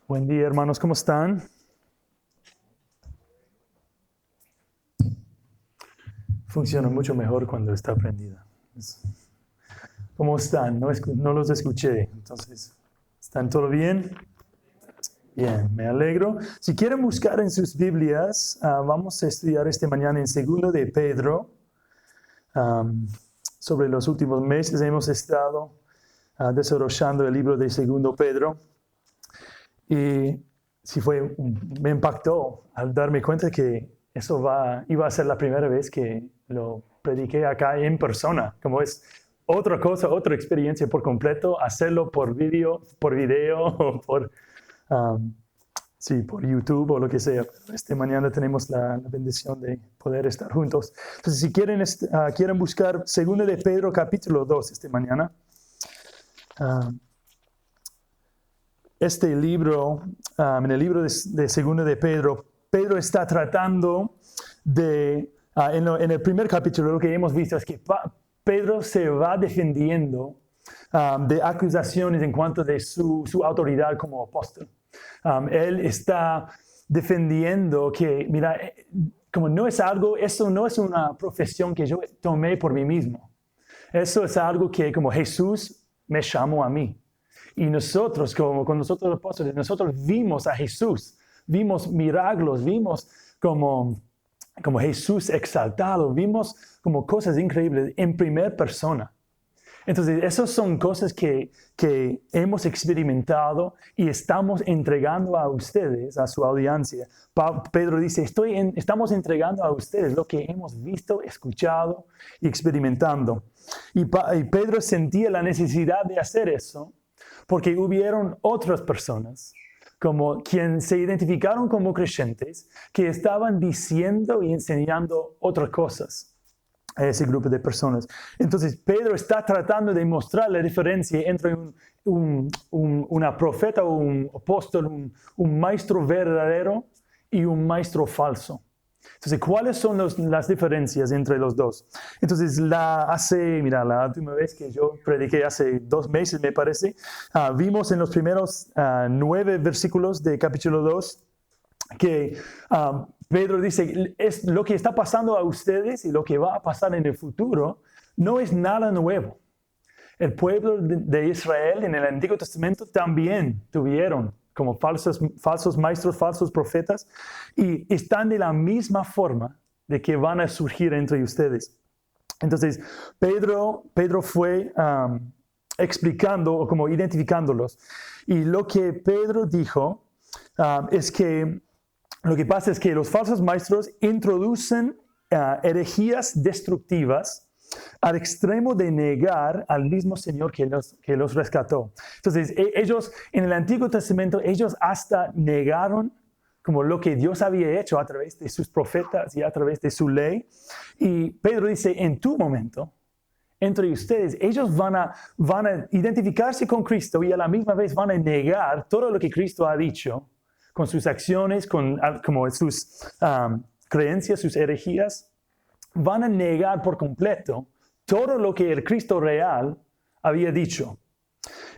Buen día, hermanos, ¿cómo están? Funciona mucho mejor cuando está prendida. ¿Cómo están? No los escuché. Entonces, ¿están todo bien? Bien, me alegro. Si quieren buscar en sus Biblias, vamos a estudiar esta mañana en 2 de Pedro. Sobre los últimos meses hemos estado desarrollando el libro de 2 Pedro. Y me impactó al darme cuenta que eso iba a ser la primera vez que lo prediqué acá en persona. Como es otra cosa, otra experiencia por completo, hacerlo por video o por YouTube o lo que sea. Esta mañana tenemos la bendición de poder estar juntos. Entonces, si quieren buscar 2 de Pedro capítulo 2 esta mañana. Este libro, en el libro de 2 de Pedro, Pedro está tratando en el primer capítulo, lo que hemos visto es que Pedro se va defendiendo de acusaciones en cuanto de su autoridad como apóstol. Él está defendiendo que, mira, como eso no es una profesión que yo tomé por mí mismo. Eso es algo que como Jesús me llamó a mí. Y nosotros, como con nosotros los apóstoles, nosotros vimos a Jesús, vimos milagros, vimos como Jesús exaltado, vimos como cosas increíbles en primera persona. Entonces, esas son cosas que hemos experimentado y estamos entregando a ustedes, a su audiencia. Pedro dice, estamos entregando a ustedes lo que hemos visto, escuchado y experimentando. Y Pedro sentía la necesidad de hacer eso, porque hubieron otras personas, como quien se identificaron como creyentes, que estaban diciendo y enseñando otras cosas a ese grupo de personas. Entonces, Pedro está tratando de mostrar la diferencia entre una profeta o un apóstol, un maestro verdadero y un maestro falso. Entonces, ¿cuáles son las diferencias entre los dos? Entonces, la última vez que yo prediqué hace 2 meses, me parece, vimos en los primeros 9 versículos de capítulo 2 que Pedro dice, es lo que está pasando a ustedes y lo que va a pasar en el futuro no es nada nuevo. El pueblo de Israel en el Antiguo Testamento también tuvieron como falsos maestros, falsos profetas, y están de la misma forma de que van a surgir entre ustedes. Entonces, Pedro fue explicando o como identificándolos. Y lo que Pedro dijo es que lo que pasa es que los falsos maestros introducen herejías destructivas al extremo de negar al mismo Señor que los rescató. Entonces, ellos, en el Antiguo Testamento, ellos hasta negaron como lo que Dios había hecho a través de sus profetas y a través de su ley. Y Pedro dice, en tu momento, entre ustedes, ellos van a identificarse con Cristo y a la misma vez van a negar todo lo que Cristo ha dicho con sus acciones, como sus creencias, sus herejías. Van a negar por completo todo lo que el Cristo real había dicho.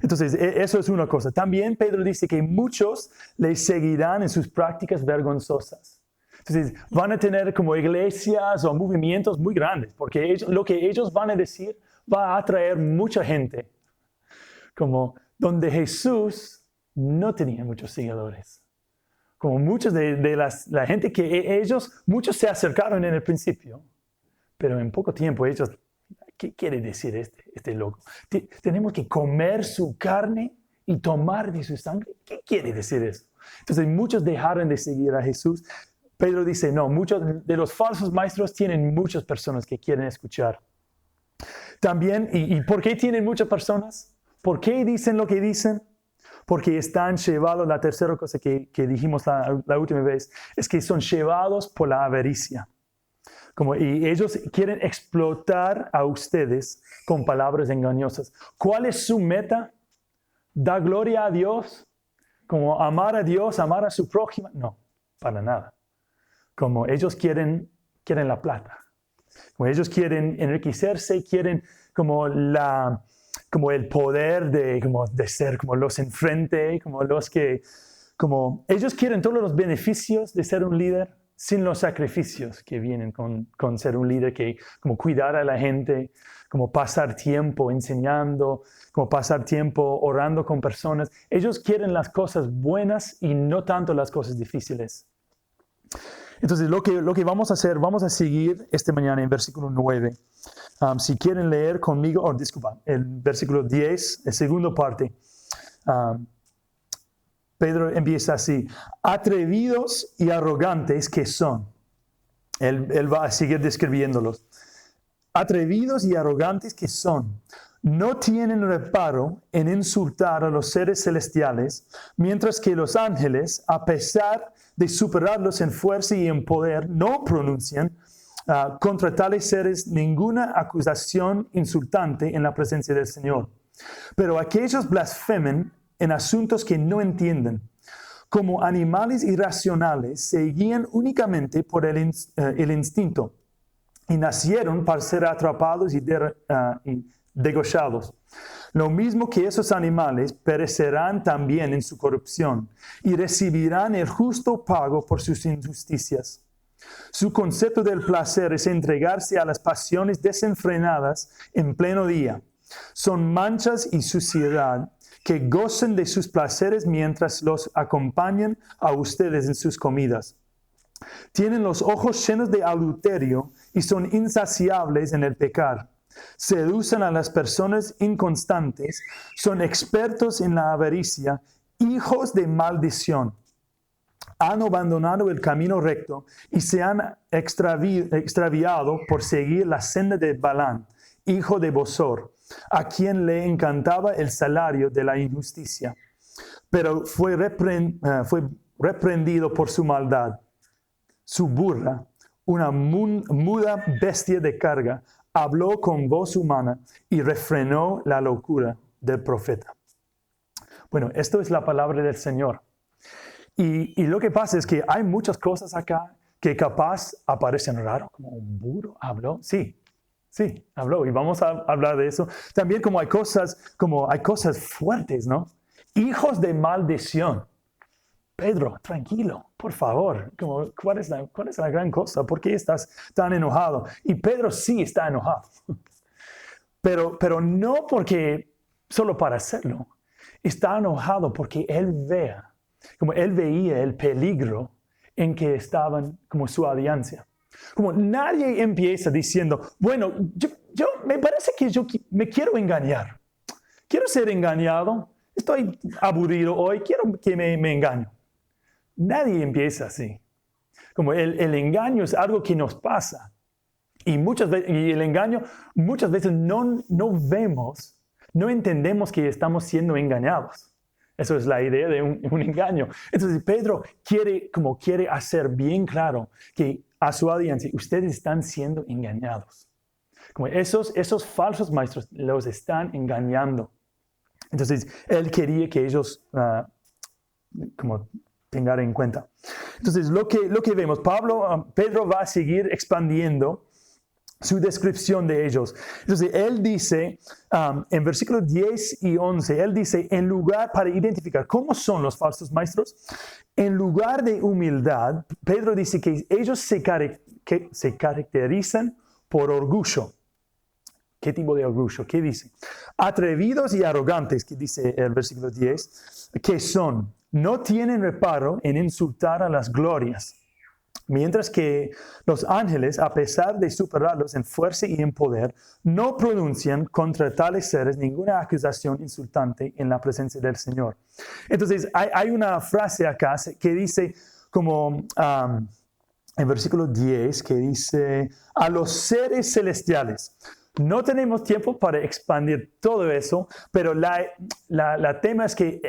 Entonces, eso es una cosa. También Pedro dice que muchos le seguirán en sus prácticas vergonzosas. Entonces, van a tener como iglesias o movimientos muy grandes, porque lo que ellos van a decir va a atraer mucha gente. Como donde Jesús no tenía muchos seguidores. Como muchos de la gente que muchos se acercaron en el principio. Pero en poco tiempo ellos, ¿qué quiere decir este loco? Tenemos que comer su carne y tomar de su sangre. ¿Qué quiere decir eso? Entonces muchos dejaron de seguir a Jesús. Pedro dice, no, muchos de los falsos maestros tienen muchas personas que quieren escuchar. También, ¿y por qué tienen muchas personas? ¿Por qué dicen lo que dicen? Porque están llevados, la tercera cosa que dijimos la última vez, es que son llevados por la avaricia. Y ellos quieren explotar a ustedes con palabras engañosas. ¿Cuál es su meta? ¿Dar gloria a Dios? ¿Como amar a Dios, amar a su prójimo? No, para nada. Como ellos quieren la plata. Como ellos quieren enriquecerse, quieren como el poder de ser como los enfrente, como los que como ellos quieren todos los beneficios de ser un líder sin los sacrificios que vienen con ser un líder, que como cuidar a la gente, como pasar tiempo enseñando, como pasar tiempo orando con personas. Ellos quieren las cosas buenas y no tanto las cosas difíciles. Entonces, lo que vamos a hacer, vamos a seguir esta mañana en versículo 9. Si quieren leer conmigo, disculpa, el versículo 10, la segunda parte. Pedro empieza así: atrevidos y arrogantes que son. Él va a seguir describiéndolos. Atrevidos y arrogantes que son, no tienen reparo en insultar a los seres celestiales, mientras que los ángeles, a pesar de superarlos en fuerza y en poder, no pronuncian contra tales seres ninguna acusación insultante en la presencia del Señor. Pero aquellos blasfeman en asuntos que no entienden. Como animales irracionales, se guían únicamente por el instinto y nacieron para ser atrapados y degollados. Lo mismo que esos animales perecerán también en su corrupción y recibirán el justo pago por sus injusticias. Su concepto del placer es entregarse a las pasiones desenfrenadas en pleno día. Son manchas y suciedad que gocen de sus placeres mientras los acompañan a ustedes en sus comidas. Tienen los ojos llenos de adulterio y son insaciables en el pecar. Seducen a las personas inconstantes, son expertos en la avaricia, hijos de maldición. Han abandonado el camino recto y se han extraviado por seguir la senda de Balaam, hijo de Bosor, a quien le encantaba el salario de la injusticia. Pero fue reprendido por su maldad. Su burla, una muda bestia de carga, habló con voz humana y refrenó la locura del profeta. Bueno, esto es la palabra del Señor. Y lo que pasa es que hay muchas cosas acá que capaz aparecen raro, como un burro habló. Sí, habló, y vamos a hablar de eso. También como hay cosas fuertes, ¿no? Hijos de maldición. Pedro, tranquilo, por favor. ¿Cuál es la gran cosa? ¿Por qué estás tan enojado? Y Pedro sí está enojado. Pero no porque solo para hacerlo. Está enojado porque él veía el peligro en que estaban como su audiencia. Como nadie empieza diciendo, bueno, yo me parece que yo me quiero engañar. Quiero ser engañado. Estoy aburrido hoy. Quiero que me engañe. Nadie empieza así. Como el engaño es algo que nos pasa. Y el engaño muchas veces no vemos, no entendemos que estamos siendo engañados. Eso es la idea de un engaño. Entonces Pedro quiere hacer bien claro que a su audiencia, ustedes están siendo engañados. Como esos falsos maestros los están engañando. Entonces él quería que ellos tengan en cuenta. Entonces lo que vemos, Pedro va a seguir expandiendo su descripción de ellos. Entonces, él dice, en versículos 10 y 11, él dice, para identificar cómo son los falsos maestros, en lugar de humildad, Pedro dice que ellos se caracterizan por orgullo. ¿Qué tipo de orgullo? ¿Qué dice? Atrevidos y arrogantes, que dice el versículo 10, que son, no tienen reparo en insultar a las glorias. Mientras que los ángeles, a pesar de superarlos en fuerza y en poder, no pronuncian contra tales seres ninguna acusación insultante en la presencia del Señor. Entonces, hay una frase acá que dice, como en versículo 10, que dice, a los seres celestiales. No tenemos tiempo para expandir todo eso, pero la tema es que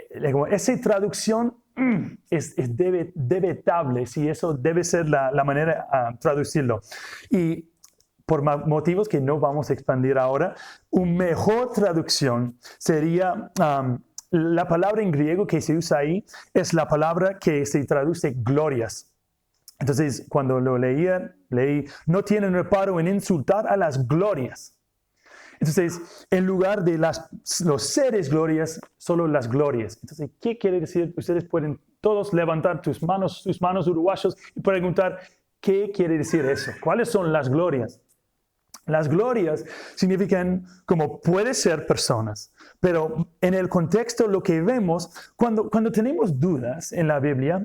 esa traducción es debatable, si eso debe ser la manera de traducirlo. Y por motivos que no vamos a expandir ahora, una mejor traducción sería, la palabra en griego que se usa ahí es la palabra que se traduce glorias. Entonces, cuando lo leí, no tienen reparo en insultar a las glorias. Entonces, en lugar de los seres glorias, solo las glorias. Entonces, ¿qué quiere decir? Ustedes pueden todos levantar sus manos uruguayos y preguntar, ¿qué quiere decir eso? ¿Cuáles son las glorias? Las glorias significan como puede ser personas, pero en el contexto lo que vemos, cuando tenemos dudas en la Biblia,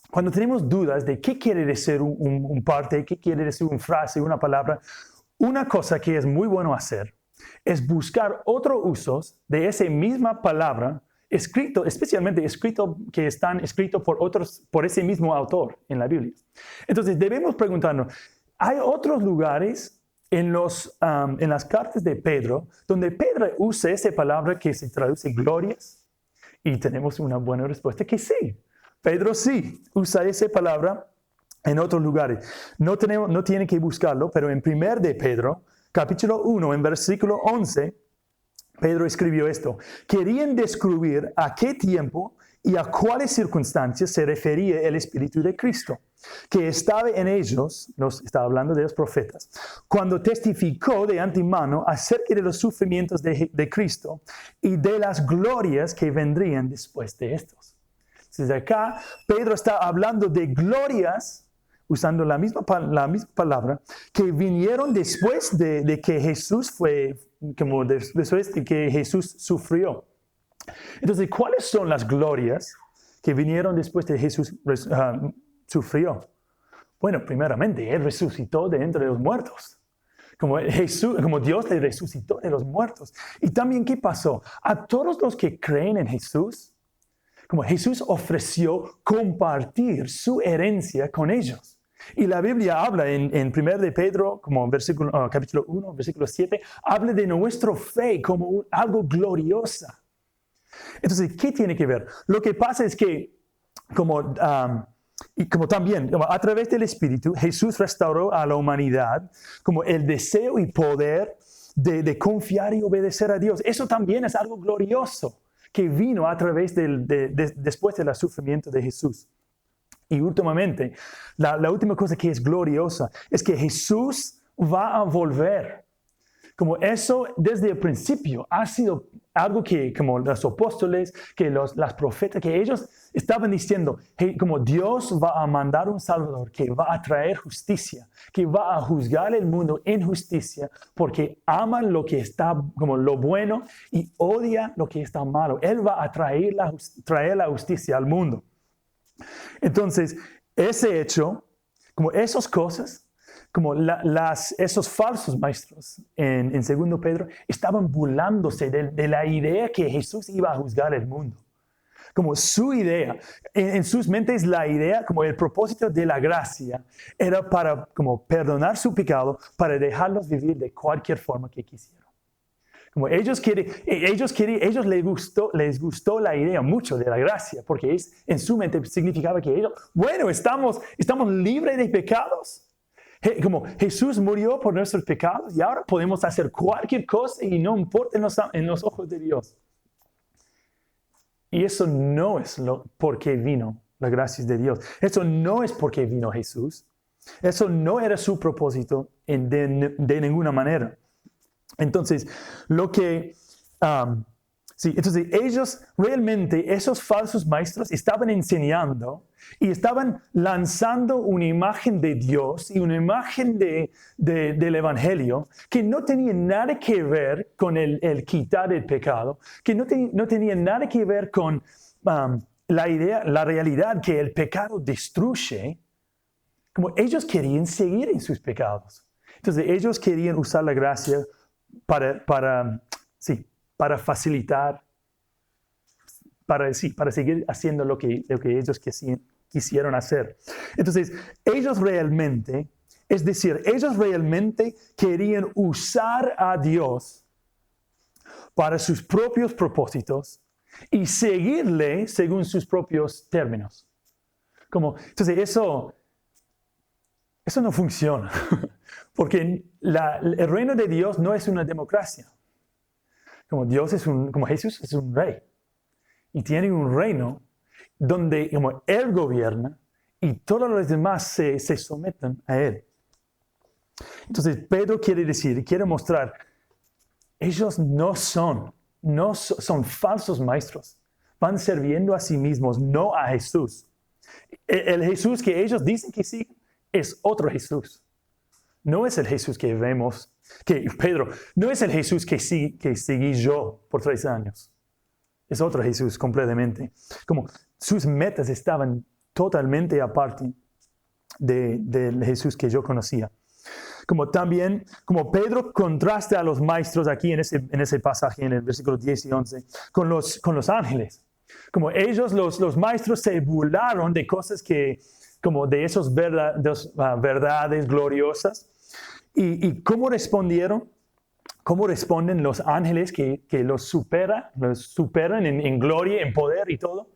cuando tenemos dudas de qué quiere decir un parte, qué quiere decir una frase, una palabra, una cosa que es muy bueno hacer es buscar otros usos de esa misma palabra, especialmente que están escritos por ese mismo autor en la Biblia. Entonces debemos preguntarnos, ¿hay otros lugares en las cartas de Pedro donde Pedro usa esa palabra que se traduce glorias? Y tenemos una buena respuesta que sí. Pedro sí usa esa palabra en otros lugares. No tiene que buscarlo, pero en 1 de Pedro, capítulo 1, en versículo 11, Pedro escribió esto. Querían descubrir a qué tiempo y a cuáles circunstancias se refería el Espíritu de Cristo, que estaba en ellos, estaba hablando de los profetas, cuando testificó de antemano acerca de los sufrimientos de Cristo y de las glorias que vendrían después de estos. Desde acá, Pedro está hablando de glorias, usando la misma palabra, que vinieron después de que Jesús después de que Jesús sufrió. Entonces, ¿cuáles son las glorias que vinieron después de Jesús sufrió? Bueno, primeramente, Él resucitó de entre los muertos. Como Dios le resucitó de los muertos. Y también, ¿qué pasó? A todos los que creen en Jesús, como Jesús ofreció compartir su herencia con ellos. Y la Biblia habla en 1 de Pedro, como capítulo 1, versículo 7, habla de nuestra fe como algo gloriosa. Entonces, ¿qué tiene que ver? Lo que pasa es que, como también, a través del Espíritu, Jesús restauró a la humanidad como el deseo y poder de confiar y obedecer a Dios. Eso también es algo glorioso que vino a través después del sufrimiento de Jesús. Y últimamente, la última cosa que es gloriosa es que Jesús va a volver. Como eso desde el principio ha sido algo que como los apóstoles, que las profetas, que ellos estaban diciendo, como Dios va a mandar un Salvador que va a traer justicia, que va a juzgar el mundo en justicia, porque ama lo que está como lo bueno y odia lo que está malo. Él va a traer la justicia al mundo. Entonces, ese hecho, como esas cosas, como esos falsos maestros en 2 Pedro estaban burlándose de la idea que Jesús iba a juzgar el mundo. Como su idea, en sus mentes la idea, como el propósito de la gracia, era para como perdonar su pecado, para dejarlos vivir de cualquier forma que quisieran. Como ellos les gustó la idea mucho de la gracia, porque en su mente significaba que ellos, bueno, estamos libres de pecados. Como Jesús murió por nuestros pecados y ahora podemos hacer cualquier cosa y no importa en los ojos de Dios. Y eso no es por qué vino la gracia de Dios. Eso no es por qué vino Jesús. Eso no era su propósito de ninguna manera. Entonces, entonces ellos realmente, esos falsos maestros, estaban enseñando y estaban lanzando una imagen de Dios y una imagen del Evangelio que no tenía nada que ver con el quitar el pecado, que no tenía nada que ver con la realidad que el pecado destruye. Como ellos querían seguir en sus pecados. Entonces ellos querían usar la gracia para facilitar, para seguir haciendo lo que ellos quisieron hacer. Entonces, ellos realmente querían usar a Dios para sus propios propósitos y seguirle según sus propios términos. Entonces, eso no funciona, porque el reino de Dios no es una democracia. Como Jesús es un rey y tiene un reino donde Él gobierna y todos los demás se someten a Él. Entonces Pedro quiere mostrar ellos son falsos maestros. Van sirviendo a sí mismos, no a Jesús. El Jesús que ellos dicen que sí es otro Jesús. No es el Jesús que vemos, Pedro, no es el Jesús que seguí yo por 3 años. Es otro Jesús completamente. Como sus metas estaban totalmente aparte del Jesús que yo conocía. Como también, como Pedro contrasta a los maestros aquí en ese pasaje, en el versículo 10 y 11, con los ángeles. Como ellos, los maestros, se burlaron de cosas como de esas verdades gloriosas. ¿Y cómo respondieron? ¿Cómo responden los ángeles que los superan en gloria, en poder y todo?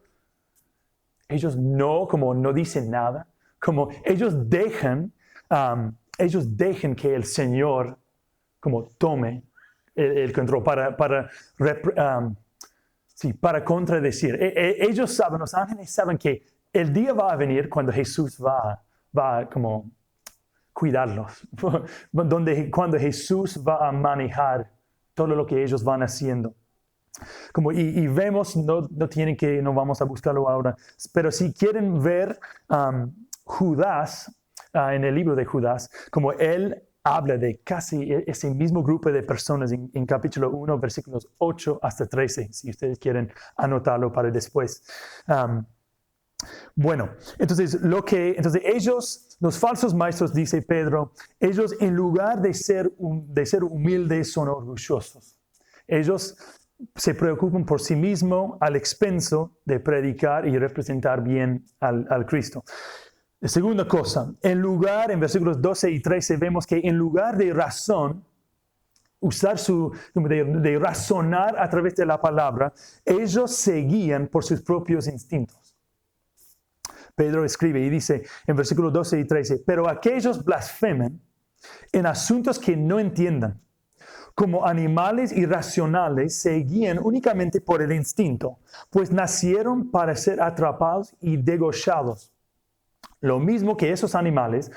Ellos no dicen nada. Como ellos dejan que el Señor tome el control para contradecir. Ellos saben, los ángeles saben que el día va a venir cuando Jesús va a cuidarlos, cuando Jesús va a manejar todo lo que ellos van haciendo. Y vemos, no vamos a buscarlo ahora, pero si quieren ver Judas, en el libro de Judas, como él habla de casi ese mismo grupo de personas en capítulo 1, versículos 8 hasta 13, si ustedes quieren anotarlo para después. Bueno, entonces ellos, los falsos maestros, dice Pedro, ellos en lugar de ser humildes son orgullosos. Ellos se preocupan por sí mismos al expenso de predicar y representar bien al Cristo. La segunda cosa, en versículos 12 y 13 vemos que en lugar de razón, de razonar a través de la palabra, ellos se guían por sus propios instintos. Pedro escribe y dice en versículos 12 y 13, pero aquellos blasfeman en asuntos que no entiendan. Como animales irracionales se guían únicamente por el instinto, pues nacieron para ser atrapados y degollados. Lo mismo que esos animales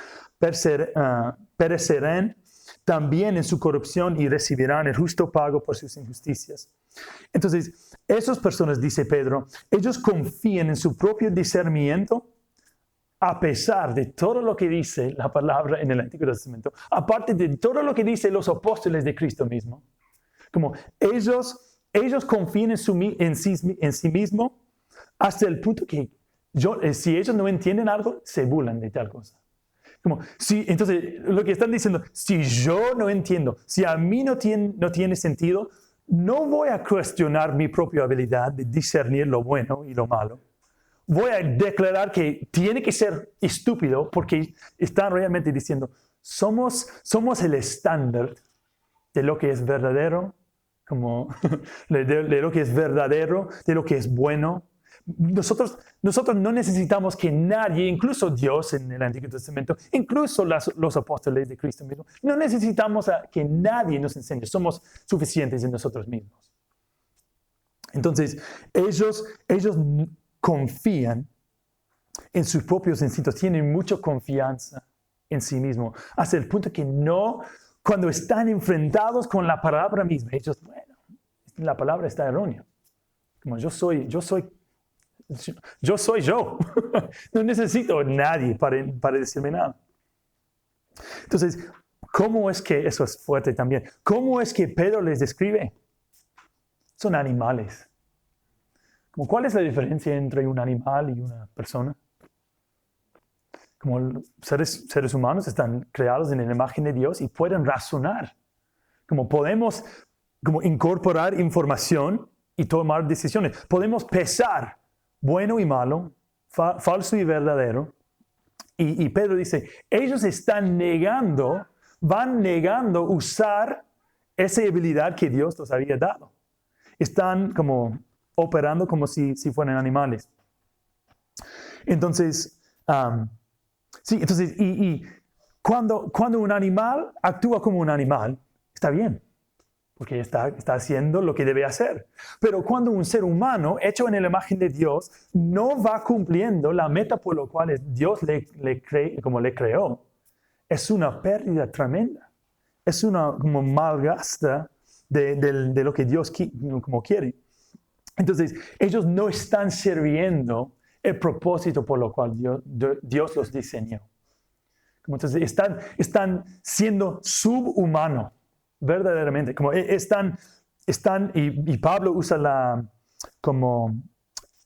perecerán también en su corrupción y recibirán el justo pago por sus injusticias. Entonces, esas personas, dice Pedro, ellos confían en su propio discernimiento a pesar de todo lo que dice la palabra en el Antiguo Testamento, aparte de todo lo que dicen los apóstoles de Cristo mismo. Como ellos confían en sí mismos hasta el punto que si ellos no entienden algo, se burlan de tal cosa. Entonces, lo que están diciendo, si yo no entiendo, si a mí no tiene sentido, no voy a cuestionar mi propia habilidad de discernir lo bueno y lo malo. Voy a declarar que tiene que ser estúpido porque están realmente diciendo, somos el estándar de lo que es verdadero, de lo que es verdadero, de lo que es bueno. Nosotros no necesitamos que nadie, incluso Dios en el Antiguo Testamento, incluso los apóstoles de Cristo mismo, no necesitamos que nadie nos enseñe. Somos suficientes en nosotros mismos. Entonces, ellos confían en sus propios instintos, tienen mucha confianza en sí mismos, hasta el punto que cuando están enfrentados con la palabra misma, ellos, la palabra está errónea. Como yo soy yo. No necesito a nadie para decirme nada. Entonces, ¿cómo es que eso es fuerte también? ¿Cómo es que Pedro les describe? Son animales. ¿Cuál es la diferencia entre un animal y una persona? Como seres humanos están creados en la imagen de Dios y pueden razonar. Podemos incorporar información y tomar decisiones. Podemos pesar bueno y malo, falso y verdadero. Y Pedro dice, ellos van negando usar esa habilidad que Dios los había dado. Están operando como si fueran animales. Entonces, cuando un animal actúa como un animal, está bien, porque está haciendo lo que debe hacer. Pero cuando un ser humano, hecho en la imagen de Dios, no va cumpliendo la meta por la cual Dios le creó, es una pérdida tremenda. Es una malgasta de lo que Dios como quiere. Entonces, ellos no están sirviendo el propósito por lo cual Dios los diseñó. Entonces, están siendo subhumanos, verdaderamente. Como están y Pablo usa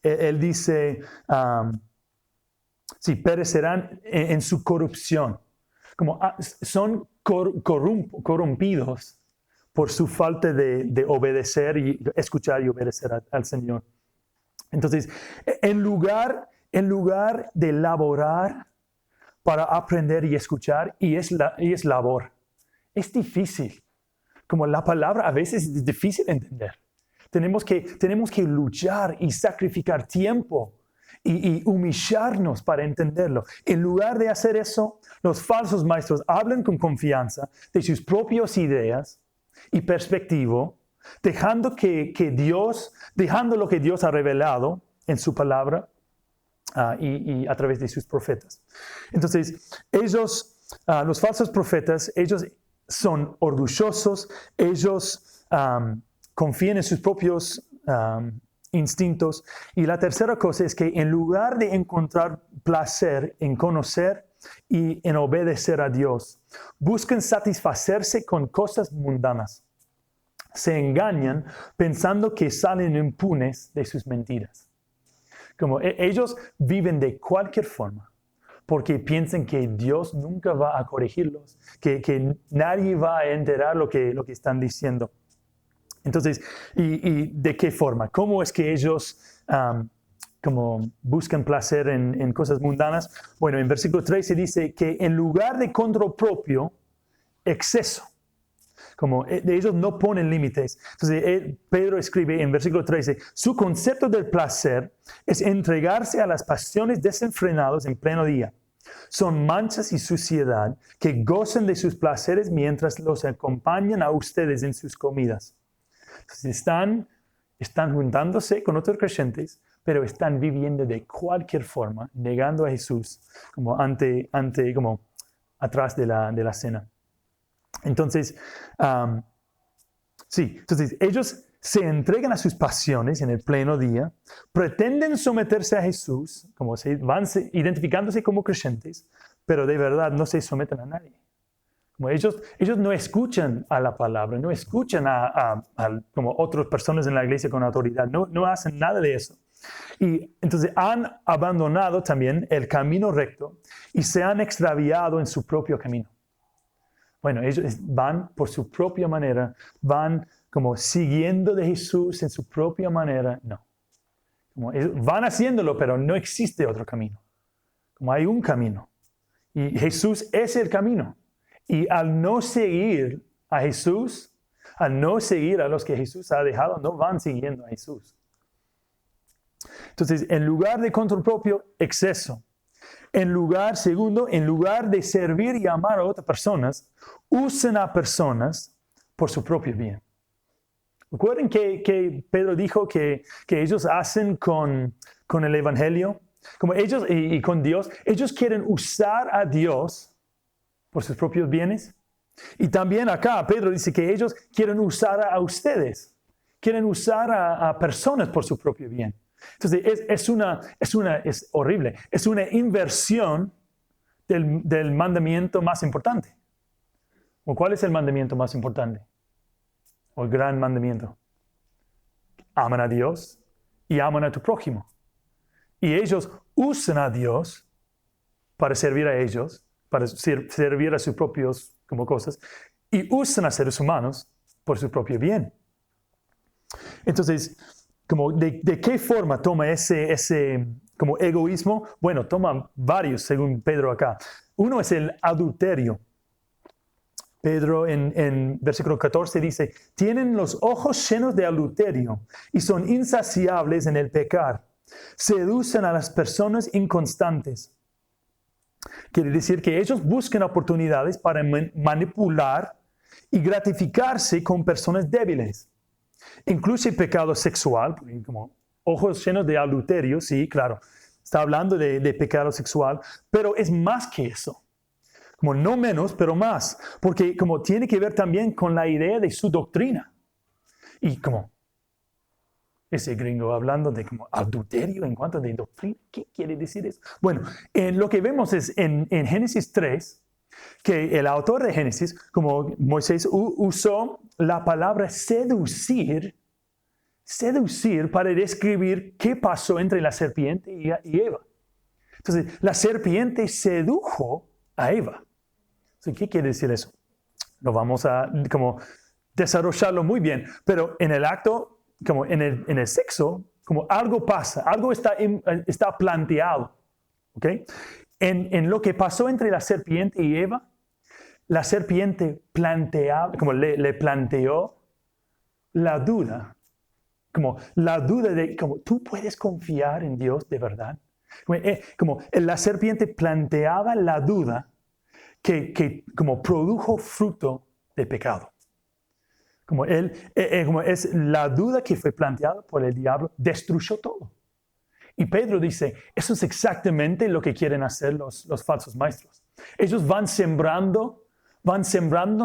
él dice, sí, perecerán en su corrupción. Como son corrompidos por su falta de obedecer y escuchar y obedecer al Señor. Entonces, en lugar de laborar para aprender y escuchar, y es labor, es difícil. Como la palabra a veces es difícil de entender. Tenemos que luchar y sacrificar tiempo y humillarnos para entenderlo. En lugar de hacer eso, los falsos maestros hablan con confianza de sus propias ideas y perspectiva, dejando lo que Dios ha revelado en su palabra y a través de sus profetas. Entonces, los falsos profetas, ellos son orgullosos, ellos confían en sus propios instintos. Y la tercera cosa es que en lugar de encontrar placer en conocer y en obedecer a Dios, buscan satisfacerse con cosas mundanas. Se engañan pensando que salen impunes de sus mentiras. Como ellos viven de cualquier forma, porque piensan que Dios nunca va a corregirlos, que nadie va a enterar lo que están diciendo. Entonces, ¿y de qué forma? ¿Cómo es que ellos como buscan placer en cosas mundanas? Bueno, en versículo 13 dice que en lugar de control propio, exceso. Como ellos no ponen límites. Entonces, Pedro escribe en versículo 13, su concepto del placer es entregarse a las pasiones desenfrenadas en pleno día. Son manchas y suciedad que gozan de sus placeres mientras los acompañan a ustedes en sus comidas. Entonces, están juntándose con otros creyentes, pero están viviendo de cualquier forma, negando a Jesús como como atrás de la cena. Entonces, entonces ellos se entregan a sus pasiones en el pleno día, pretenden someterse a Jesús, como van identificándose como creyentes, pero de verdad no se someten a nadie. Como ellos no escuchan a la palabra, no escuchan como otras personas en la iglesia con autoridad, no hacen nada de eso. Y entonces han abandonado también el camino recto y se han extraviado en su propio camino. Bueno, ellos van por su propia manera, van como siguiendo de Jesús en su propia manera. No. Como van haciéndolo, pero no existe otro camino. Como hay un camino. Y Jesús es el camino. Y al no seguir a Jesús, al no seguir a los que Jesús ha dejado, no van siguiendo a Jesús. Entonces, en lugar de control propio, exceso. Segundo, en lugar de servir y amar a otras personas, usan a personas por su propio bien. ¿Recuerden que Pedro dijo que ellos hacen con el Evangelio? Como ellos y con Dios, ellos quieren usar a Dios por sus propios bienes. Y también acá Pedro dice que ellos quieren usar a ustedes. Quieren usar a personas por su propio bien. Entonces es horrible. Es una inversión del mandamiento más importante. ¿O cuál es el mandamiento más importante? O el gran mandamiento. Aman a Dios y aman a tu prójimo. Y ellos usan a Dios para servir a ellos, para servir a sus propios como cosas, y usan a seres humanos por su propio bien. Entonces, como ¿de qué forma toma ese como egoísmo? Bueno, toma varios, según Pedro acá. Uno es el adulterio. Pedro en versículo 14 dice, tienen los ojos llenos de adulterio y son insaciables en el pecar. Seducen a las personas inconstantes. Quiere decir que ellos buscan oportunidades para manipular y gratificarse con personas débiles. Incluye pecado sexual, como ojos llenos de adulterio, sí, claro, está hablando de pecado sexual, pero es más que eso. Como no menos, pero más, porque como tiene que ver también con la idea de su doctrina. Y como ese gringo hablando de como adulterio en cuanto de doctrina, ¿qué quiere decir eso? Bueno, lo que vemos es en Génesis 3, que el autor de Génesis, como Moisés usó la palabra seducir para describir qué pasó entre la serpiente y Eva. Entonces, la serpiente sedujo a Eva. Entonces, ¿qué quiere decir eso? Lo vamos a como desarrollarlo muy bien, pero en el acto, como en el sexo, como algo pasa, algo está planteado. ¿Ok? En lo que pasó entre la serpiente y Eva, la serpiente como le planteó la duda, como la duda de, como, ¿tú puedes confiar en Dios de verdad? Como la serpiente planteaba la duda que como produjo fruto de pecado. Como es la duda que fue planteada por el diablo, destruyó todo. Y Pedro dice, eso es exactamente lo que quieren hacer los falsos maestros. Ellos van sembrando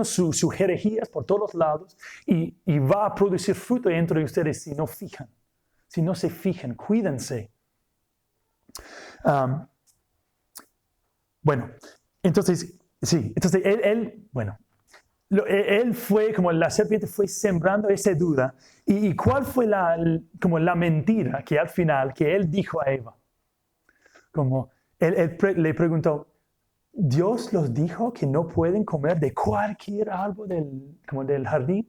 sus herejías por todos lados y va a producir fruto entre ustedes si no se fijan, cuídense. Bueno, entonces él fue, como la serpiente fue sembrando esa duda. ¿Y cuál fue como la mentira que al final, que él dijo a Eva? Como él le preguntó, ¿Dios los dijo que no pueden comer de cualquier árbol del jardín?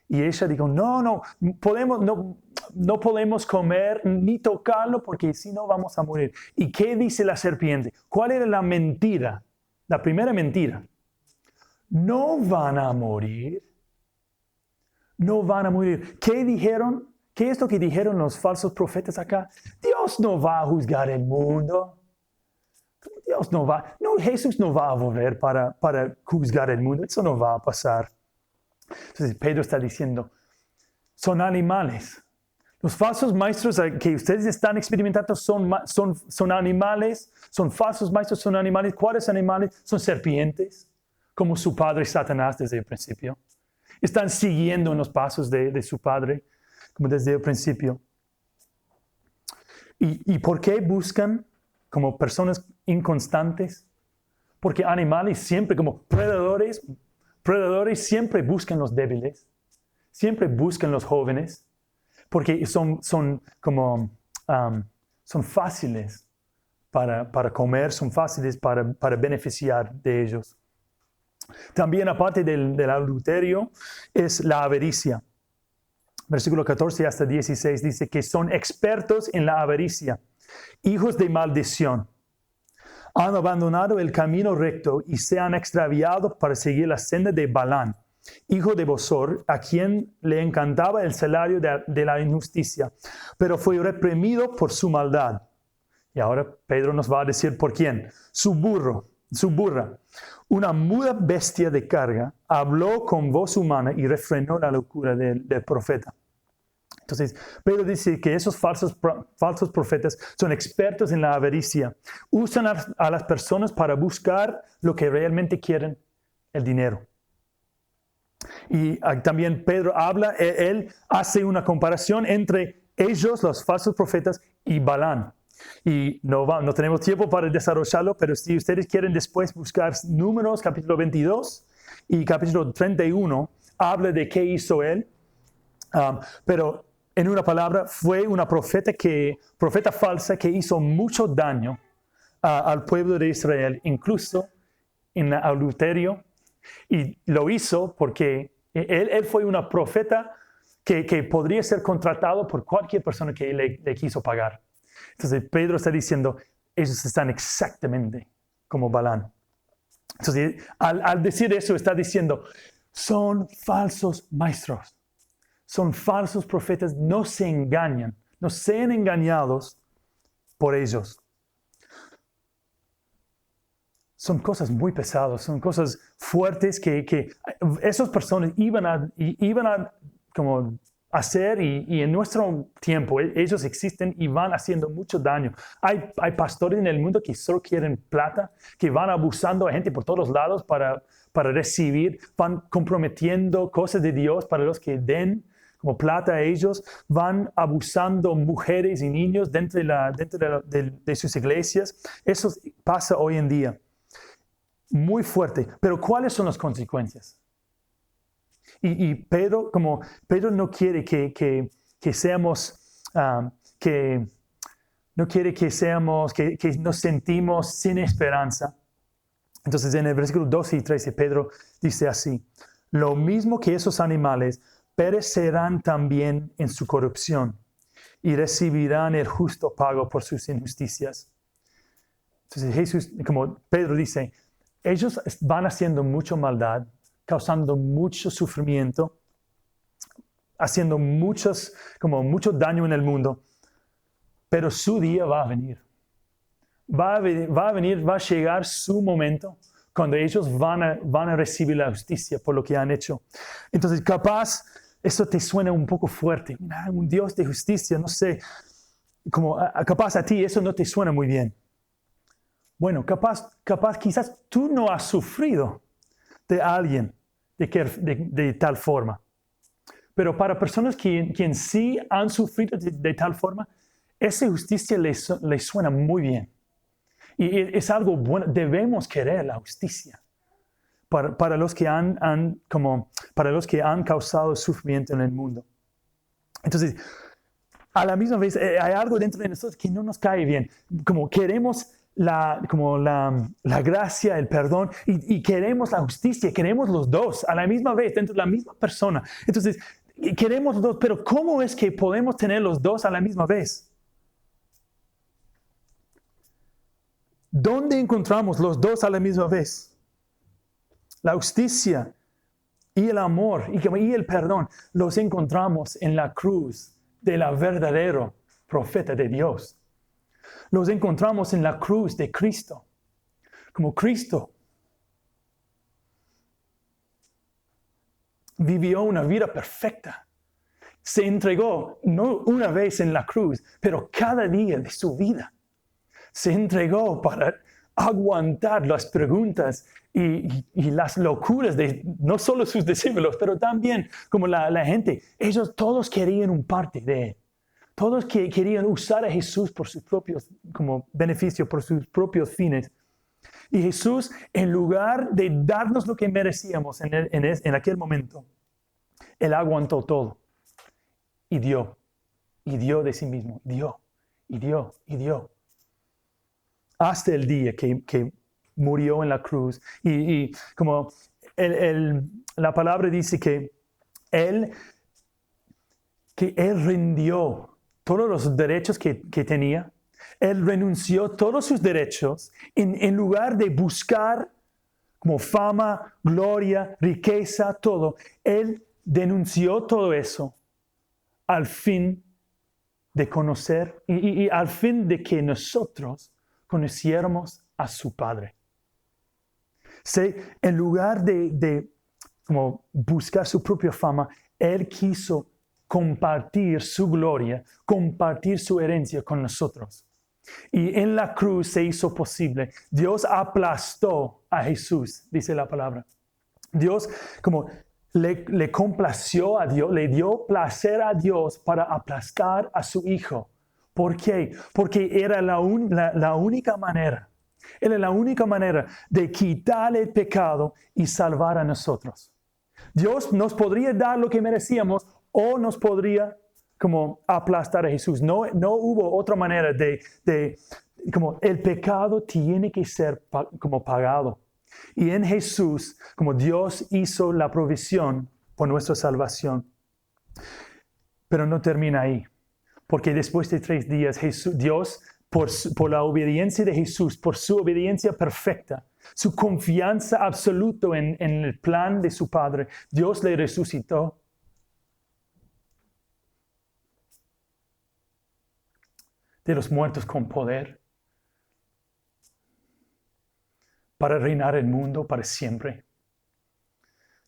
Y ella dijo, no podemos comer ni tocarlo porque si no vamos a morir. ¿Y qué dice la serpiente? ¿Cuál era la mentira? La primera mentira. No van a morir. No van a morir. ¿Qué dijeron? ¿Qué es lo que dijeron los falsos profetas acá? Dios no va a juzgar el mundo. Jesús no va a volver para juzgar el mundo. Eso no va a pasar. Entonces Pedro está diciendo, son animales. Los falsos maestros que ustedes están experimentando son animales, son falsos maestros, son animales. ¿Cuáles animales? Son serpientes, como su padre Satanás desde el principio. Están siguiendo en los pasos de su padre, como desde el principio. ¿Y por qué buscan como personas inconstantes? Porque animales siempre, como predadores siempre buscan los débiles, siempre buscan los jóvenes, porque son fáciles para comer, son fáciles para beneficiar de ellos. También aparte del adulterio es la avaricia. Versículo 14 hasta 16 dice que son expertos en la avaricia, hijos de maldición. Han abandonado el camino recto y se han extraviado para seguir la senda de Balán, hijo de Bosor, a quien le encantaba el salario de la injusticia, pero fue reprimido por su maldad. Y ahora Pedro nos va a decir por quién. Su burra, una muda bestia de carga, habló con voz humana y refrenó la locura del profeta. Entonces, Pedro dice que esos falsos profetas son expertos en la avaricia. Usan a las personas para buscar lo que realmente quieren, el dinero. Y también Pedro él hace una comparación entre ellos, los falsos profetas, y Balán. Y no tenemos tiempo para desarrollarlo, pero si ustedes quieren después buscar Números, capítulo 22 y capítulo 31, habla de qué hizo él. Pero en una palabra, fue una profeta falsa que hizo mucho daño al pueblo de Israel, incluso en el adulterio. Y lo hizo porque él fue una profeta que podría ser contratado por cualquier persona que le quiso pagar. Entonces Pedro está diciendo, ellos están exactamente como Balán. Entonces, al decir eso, está diciendo, son falsos maestros. Son falsos profetas, no se engañan, no sean engañados por ellos. Son cosas muy pesadas, son cosas fuertes que esas personas iban a como hacer y en nuestro tiempo ellos existen y van haciendo mucho daño. Hay pastores en el mundo que solo quieren plata, que van abusando a gente por todos lados para recibir, van comprometiendo cosas de Dios para los que den. como plata a ellos, van abusando mujeres y niños dentro de sus iglesias. Eso pasa hoy en día. Muy fuerte. Pero ¿cuáles son las consecuencias? Y Pedro no quiere que seamos, que nos sentimos sin esperanza. Entonces en el versículo 12 y 13 Pedro dice así: lo mismo que esos animales perecerán también en su corrupción y recibirán el justo pago por sus injusticias. Entonces Jesús, como Pedro dice, ellos van haciendo mucha maldad, causando mucho sufrimiento, haciendo mucho daño en el mundo, pero su día va a venir. Va a llegar su momento cuando ellos van a recibir la justicia por lo que han hecho. Entonces, capaz, eso te suena un poco fuerte. Un Dios de justicia, no sé, capaz a ti eso no te suena muy bien. Bueno, capaz quizás tú no has sufrido de alguien de tal forma. Pero para personas quien sí han sufrido de tal forma, esa justicia les suena muy bien. Y es algo bueno, debemos querer la justicia para los que han causado sufrimiento en el mundo. Entonces, a la misma vez, hay algo dentro de nosotros que no nos cae bien. Como queremos la gracia, el perdón, y queremos la justicia, queremos los dos a la misma vez, dentro de la misma persona. Entonces, queremos los dos, pero ¿cómo es que podemos tener los dos a la misma vez? ¿Dónde encontramos los dos a la misma vez? La justicia y el amor y el perdón los encontramos en la cruz del verdadero profeta de Dios. Los encontramos en la cruz de Cristo. Como Cristo vivió una vida perfecta. Se entregó no una vez en la cruz, pero cada día de su vida. Se entregó para aguantar las preguntas y las locuras de no solo sus discípulos, pero también como la gente. Ellos todos querían un parte de él. Todos querían usar a Jesús por sus propios beneficios, por sus propios fines. Y Jesús, en lugar de darnos lo que merecíamos en aquel momento, Él aguantó todo. Y dio de sí mismo. Dio. Hasta el día que murió en la cruz. Y como la palabra dice que Él rindió todos los derechos que tenía. Él renunció todos sus derechos en lugar de buscar como fama, gloria, riqueza, todo. Él denunció todo eso al fin de conocer y al fin de que nosotros conociéramos a su Padre. En lugar de como buscar su propia fama, Él quiso compartir su gloria, compartir su herencia con nosotros. Y en la cruz se hizo posible. Dios aplastó a Jesús, dice la palabra. Dios como le complació a Dios, le dio placer a Dios para aplastar a su Hijo. ¿Por qué? Porque era la única manera. Era la única manera de quitar el pecado y salvar a nosotros. Dios nos podría dar lo que merecíamos o nos podría como aplastar a Jesús. No hubo otra manera como el pecado tiene que ser como pagado. Y en Jesús, como Dios hizo la provisión por nuestra salvación. Pero no termina ahí. Porque después de 3 días, Dios, por la obediencia de Jesús, por su obediencia perfecta, su confianza absoluta en el plan de su Padre, Dios le resucitó. De los muertos con poder. Para reinar el mundo para siempre.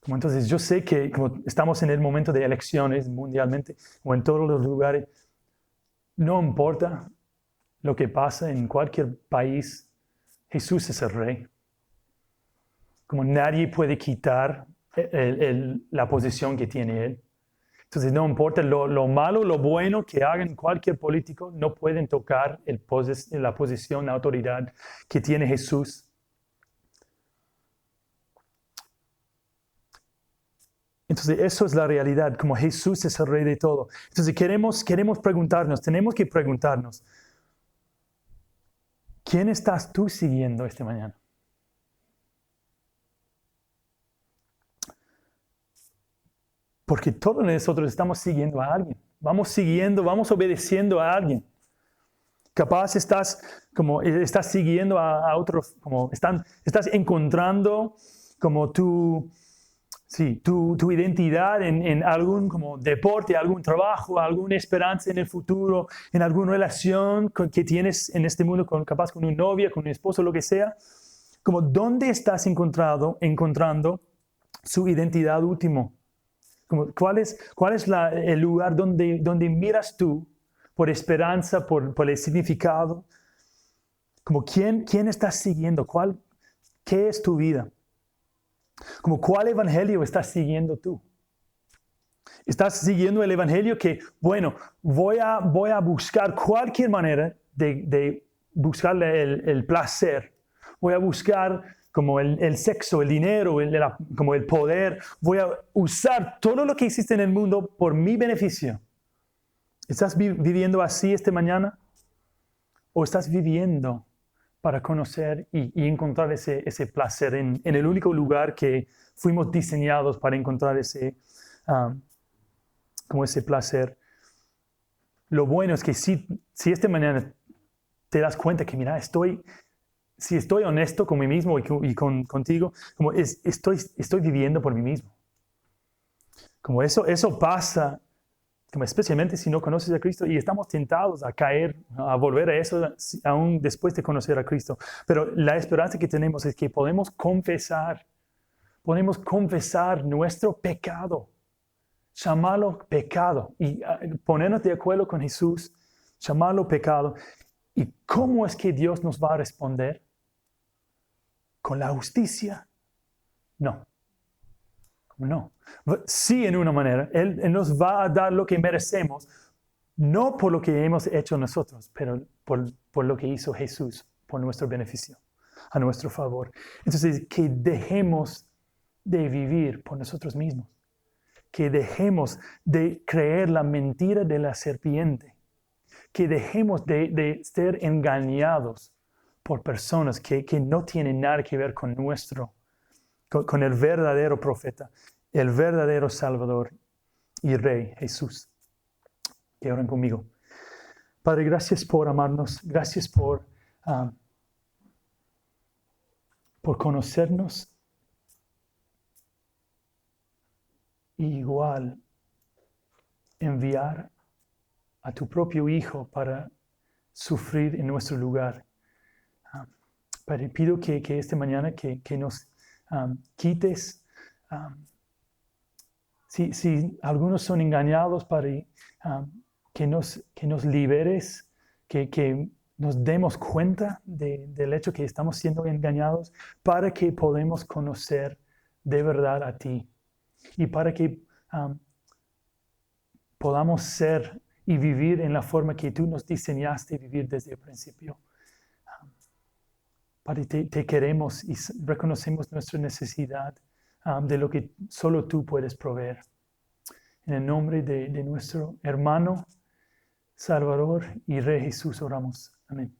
Entonces yo sé que como estamos en el momento de elecciones mundialmente o en todos los lugares, no importa lo que pasa en cualquier país, Jesús es el Rey. Como nadie puede quitar la posición que tiene Él. Entonces, no importa lo malo, lo bueno que hagan cualquier político, no pueden tocar la posición, la autoridad que tiene Jesús. Entonces, eso es la realidad, como Jesús es el rey de todo. Entonces, tenemos que preguntarnos, ¿quién estás tú siguiendo esta mañana? Porque todos nosotros estamos siguiendo a alguien. Vamos obedeciendo a alguien. Capaz estás siguiendo a otros, estás encontrando como tu identidad en algún como deporte, algún trabajo, alguna esperanza en el futuro, en alguna relación que tienes en este mundo, capaz con una novia, con un esposo, lo que sea. Como ¿dónde estás encontrando su identidad último? Como, ¿cuál es el lugar donde miras tú por esperanza, por el significado? Como ¿quién estás siguiendo? ¿Qué es tu vida? Como ¿cuál evangelio estás siguiendo tú? Estás siguiendo el evangelio que, bueno, voy a buscar cualquier manera de buscar el placer. Voy a buscar como el sexo, el dinero, como el poder. Voy a usar todo lo que existe en el mundo por mi beneficio. ¿Estás viviendo así esta mañana? ¿O estás viviendo para conocer y encontrar ese placer en el único lugar que fuimos diseñados para encontrar ese placer? Lo bueno es que si esta mañana te das cuenta que, mira, si estoy honesto con mí mismo y contigo, como estoy viviendo por mí mismo. Como eso pasa, como especialmente si no conoces a Cristo y estamos tentados a caer, a volver a eso aún después de conocer a Cristo. Pero la esperanza que tenemos es que podemos confesar nuestro pecado, llamarlo pecado y ponernos de acuerdo con Jesús, llamarlo pecado. ¿Y cómo es que Dios nos va a responder? ¿Con la justicia? No. No. Sí, en una manera. Él nos va a dar lo que merecemos, no por lo que hemos hecho nosotros, pero por lo que hizo Jesús, por nuestro beneficio, a nuestro favor. Entonces, que dejemos de vivir por nosotros mismos, que dejemos de creer la mentira de la serpiente, que dejemos de ser engañados por personas que no tienen nada que ver con el verdadero profeta, el verdadero Salvador y Rey, Jesús. Que oren conmigo. Padre, gracias por amarnos, gracias por conocernos. Y igual enviar a tu propio Hijo para sufrir en nuestro lugar. Padre, pido que esta mañana que nos quites. Si algunos son engañados, Padre, que nos liberes, que nos demos cuenta del hecho que estamos siendo engañados para que podamos conocer de verdad a ti y para que podamos ser y vivir en la forma que tú nos diseñaste vivir desde el principio. Padre, te queremos y reconocemos nuestra necesidad de lo que solo tú puedes proveer. En el nombre de nuestro hermano, Salvador y Rey Jesús oramos. Amén.